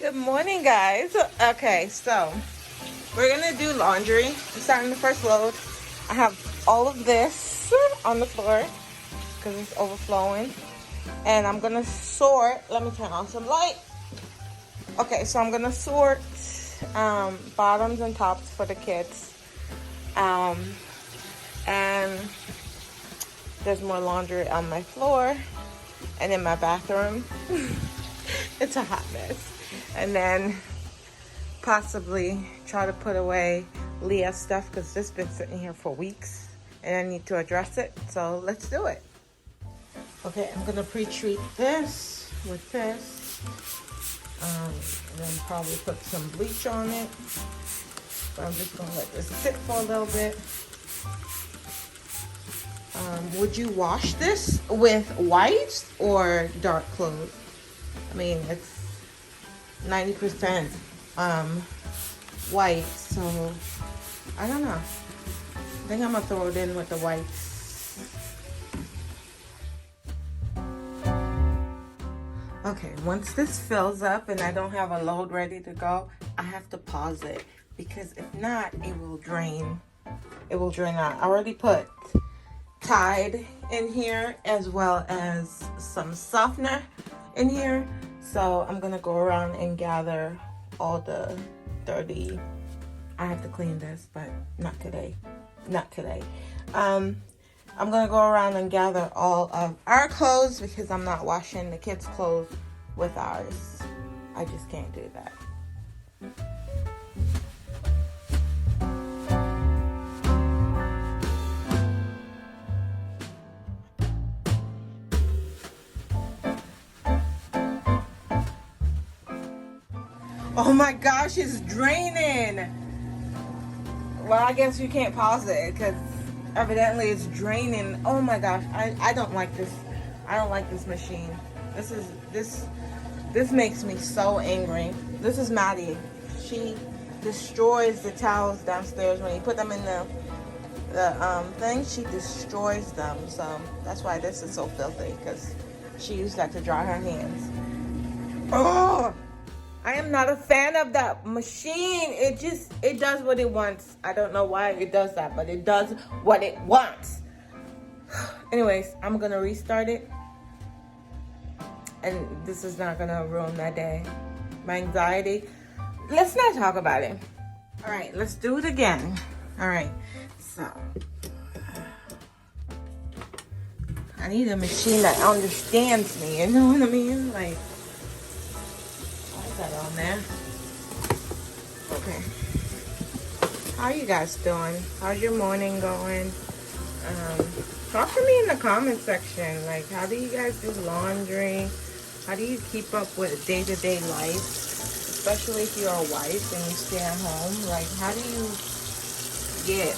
Good morning, guys. Okay, so we're gonna do laundry. I'm starting the first load. I have all of this on the floor because it's overflowing, and I'm gonna sort. Let me turn on some light. Okay, so I'm gonna sort bottoms and tops for the kids, and there's more laundry on my floor and in my bathroom. It's a hot mess. And then possibly try to put away Leah's stuff because this has been sitting here for weeks and I need to address it. So let's do it. Okay, I'm gonna pre-treat this with this. And then probably put some bleach on it. But I'm just gonna let this sit for a little bit. Would you wash this with white or dark clothes? I mean, it's 90% white, so I don't know. I think I'm gonna throw it in with the whites. Okay, once this fills up and I don't have a load ready to go, I have to pause it because if not, it will drain. It will drain out. I already put Tide in here as well as some softener in here. So I'm gonna go around and gather all the dirty. I have to clean this, but not today. Not today. I'm gonna go around and gather all of our clothes because I'm not washing the kids' clothes with ours. I just can't do that. Oh my gosh, it's draining. Well, I guess you can't pause it because evidently it's draining. Oh my gosh, I don't like this. I don't like this machine. This makes me so angry. This is Maddie. She destroys the towels downstairs when you put them in the thing. She destroys them. So that's why this is so filthy because she used that to dry her hands. Oh! I am not a fan of that machine. It does what it wants. I don't know why it does that, but it does what it wants. Anyways, I'm gonna restart it. And this is not gonna ruin my day. My anxiety. Let's not talk about it. All right, let's do it again. All right, so. I need a machine that understands me, you know what I mean? Like, that on there. Okay. How you guys doing? How's your morning going? Talk to me in the comment section. Like, how do you guys do laundry? How do you keep up with day-to-day life? Especially if you're a wife and you stay at home. Like, how do you get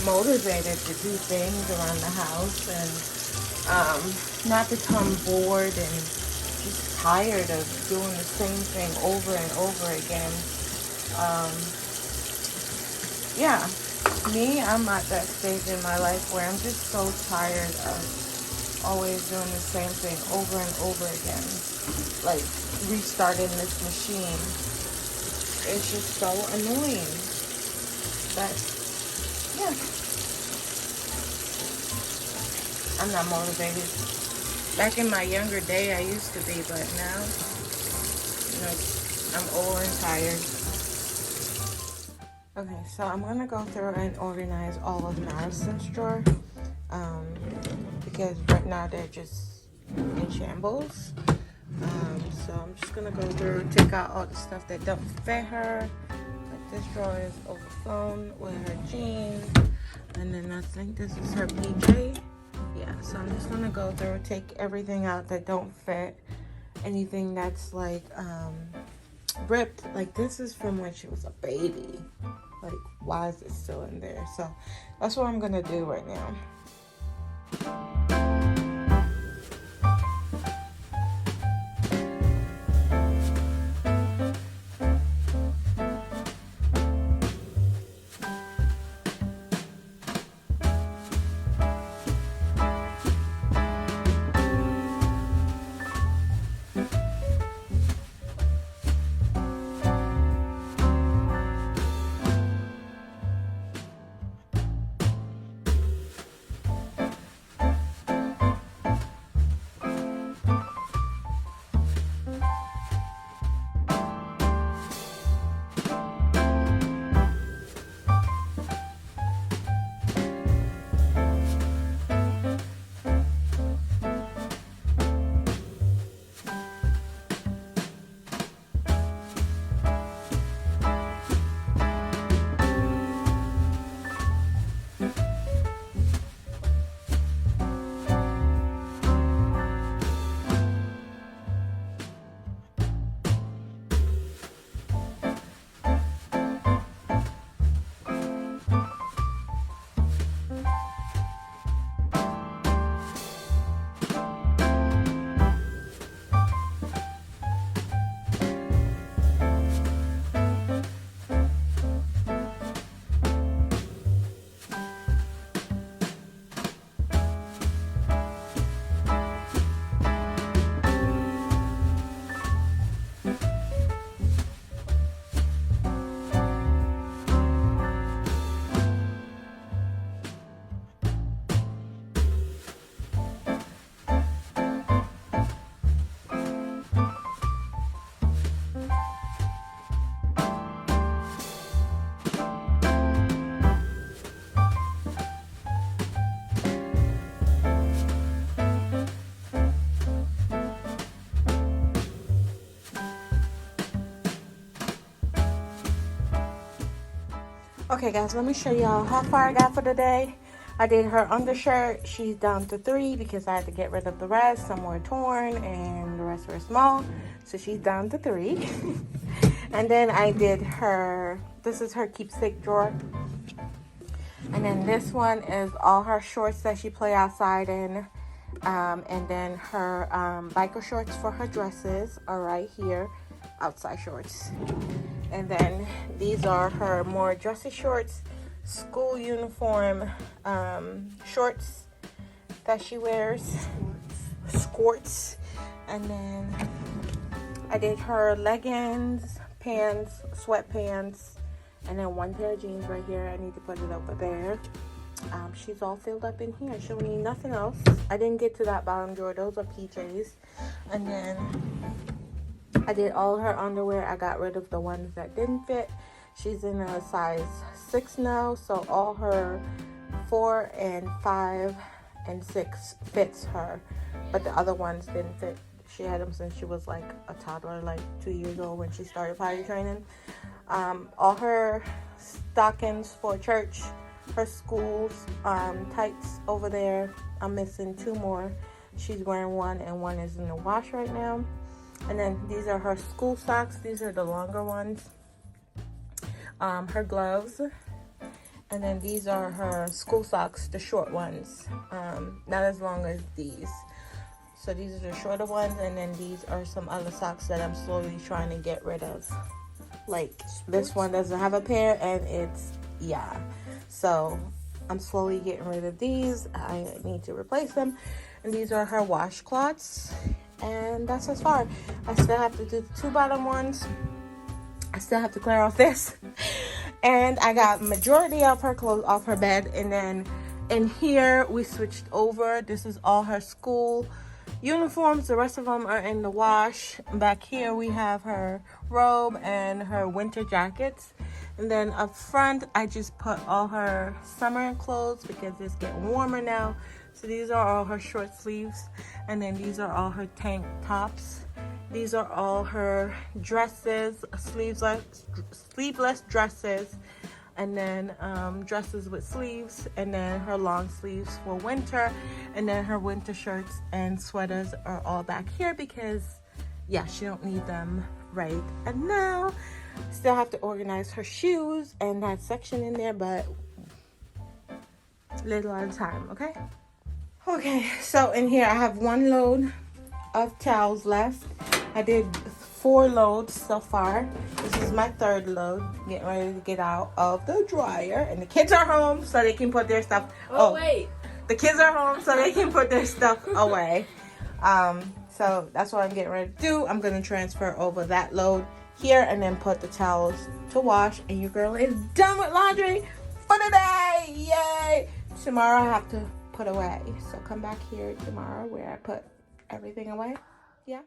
motivated to do things around the house and not become bored and just tired of doing the same thing over and over again? Yeah, me, I'm at that stage in my life where I'm just so tired of always doing the same thing over and over again, like restarting this machine. It's just so annoying. But yeah, I'm not motivated. Back in my younger day, I used to be, but now, I'm old and tired. Okay, so I'm gonna go through and organize all of Madison's drawer, because right now they're just in shambles. So I'm just gonna go through, take out all the stuff that don't fit her. Like this drawer is overflown with her jeans, and then I think this is her PJ. Yeah, so I'm just gonna go through, take everything out that don't fit. Anything that's like ripped. Like this is from when she was a baby. Like, why is it still in there? So that's what I'm gonna do right now. Okay guys, let me show y'all how far I got for the day. I did her undershirt. She's down to 3 because I had to get rid of the rest. Some were torn and the rest were small. So she's down to 3. And then I did her, this is her keepsake drawer. And then this one is all her shorts that she play outside in. And then her biker shorts for her dresses are right here. Outside shorts. And then these are her more dressy shorts, school uniform shorts that she wears, skirts. And then I did her leggings, pants, sweatpants, and then one pair of jeans right here. I need to put it over there. She's all filled up in here. She'll need nothing else. I didn't get to that bottom drawer. Those are PJs. And then I did all her underwear. I got rid of the ones that didn't fit. She's in a size 6 now, so all her 4 and 5 and 6 fits her, but the other ones didn't fit. She had them since she was like a toddler, like 2 years old when she started potty training. All her stockings for church, her school's tights over there. I'm missing 2 more. She's wearing one and one is in the wash right now. And then these are her school socks. These are the longer ones. Her gloves. And then these are her school socks, the short ones. Not as long as these. So these are the shorter ones. And then these are some other socks that I'm slowly trying to get rid of. Like this one doesn't have a pair and it's, yeah. So I'm slowly getting rid of these. I need to replace them. And these are her washcloths. And that's as far. I still have to do the 2 bottom ones. I still have to clear off this. And I got majority of her clothes off her bed. And then in here we switched over. This is all her school uniforms. The rest of them are in the wash. Back here we have her robe and her winter jackets. And then up front I just put all her summer clothes because it's getting warmer now. So these are all her short sleeves. And then these are all her tank tops. These are all her dresses, sleeveless dresses. And then dresses with sleeves. And then her long sleeves for winter. And then her winter shirts and sweaters are all back here because, yeah, she don't need them right and now. Still have to organize her shoes and that section in there, but little at a time, okay? Okay, so in here I have 1 load of towels left. I did 4 loads so far. This is my 3rd load. Getting ready to get out of the dryer. And the kids are home so they can put their stuff. Oh wait. The kids are home so they can put their stuff away. So that's what I'm getting ready to do. I'm going to transfer over that load here and then put the towels to wash. And your girl is done with laundry for the day. Yay! Tomorrow I have to put away. So come back here tomorrow where I put everything away. Yeah.